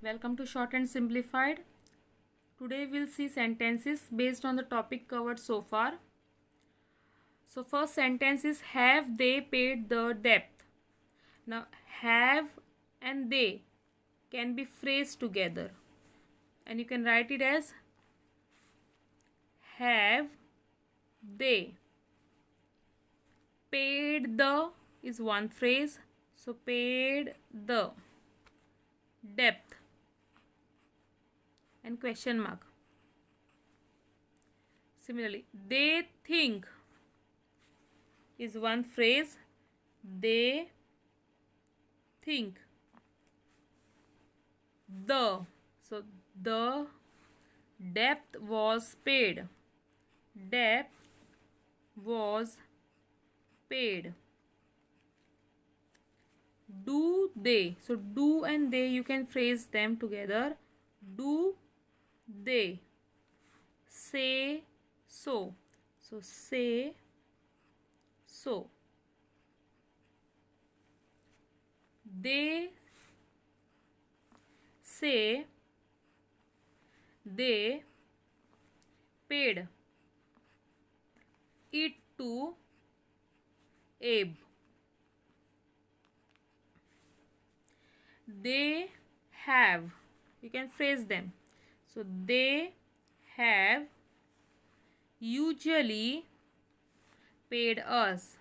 Welcome to Shorthand Simplified. Today we'll see sentences based on the topic covered so far. So first sentence is, have they paid the debt? Now have and they can be phrased together, and you can write it as have they paid the is one phrase. So paid the debt and question mark. Similarly, they think is one phrase. They think the, so the debt was paid. Debt was paid. Do they, so do and they you can phrase them together. Do they say so? So say so. They say they paid it to Abe. They have, you can phrase them. So they have usually paid us.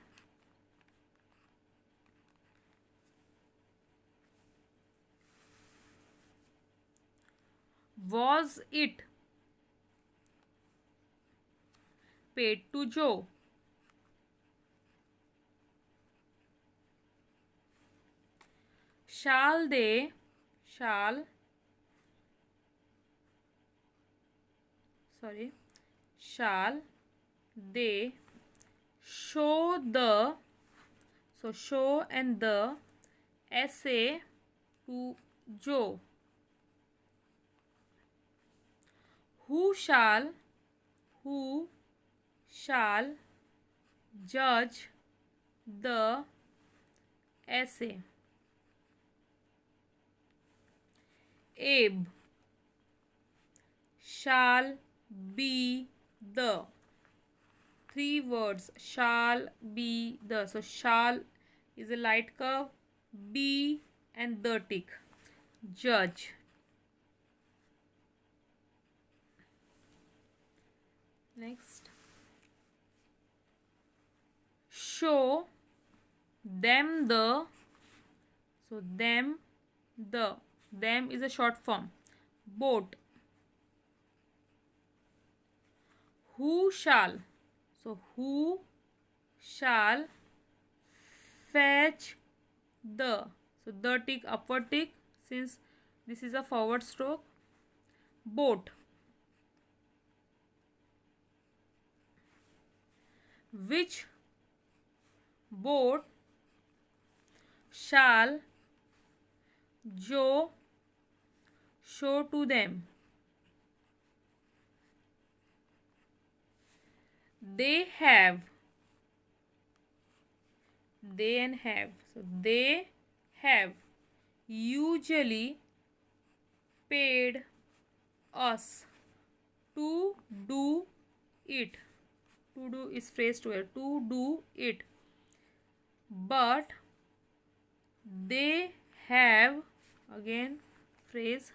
Was it paid to Joe? Shall they show the, so show and the essay to Joe? Who shall judge the essay? Abe shall be the, three words, shall be the. So shall is a light curve, be and the tick, judge. Next, show them the, so them, the, them is a short form, boat. Who shall, so who shall fetch the, so the tick, upward tick, since this is a forward stroke, boat. Which boat shall Joe show to them? They have, they and have, so they have usually paid us to do it. To do is phrased to do it, but they have, again phrase,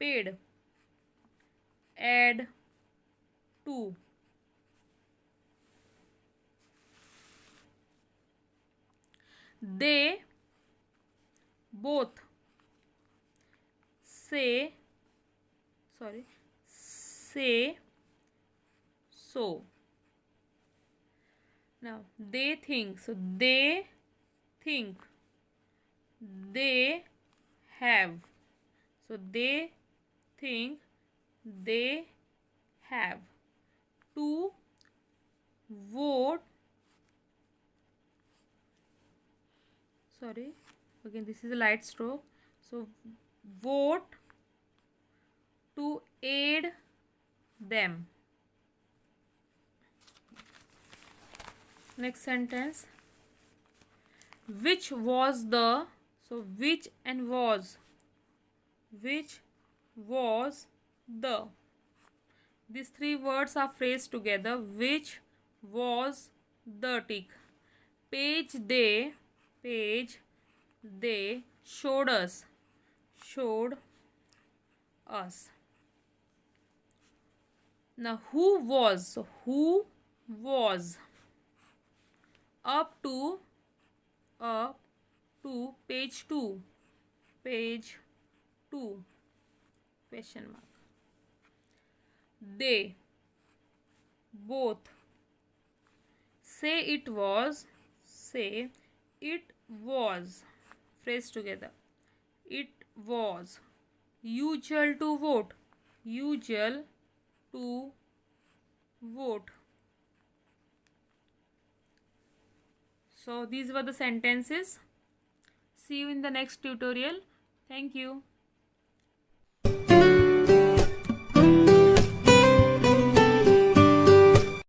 paid, add to. They both say so. Now they think, so they think they have, so they think they have. To vote, again this is a light stroke, so vote to aid them. Next sentence, which was the, so which and was which was the. These three words are phrased together. Which was the tick. Page they showed us. Now who was? So who was? Up to page 2. Page 2. Question mark. They both. Say it was. Say it was. Phrase together. It was. Usual to vote. Usual to vote. So these were the sentences. See you in the next tutorial. Thank you.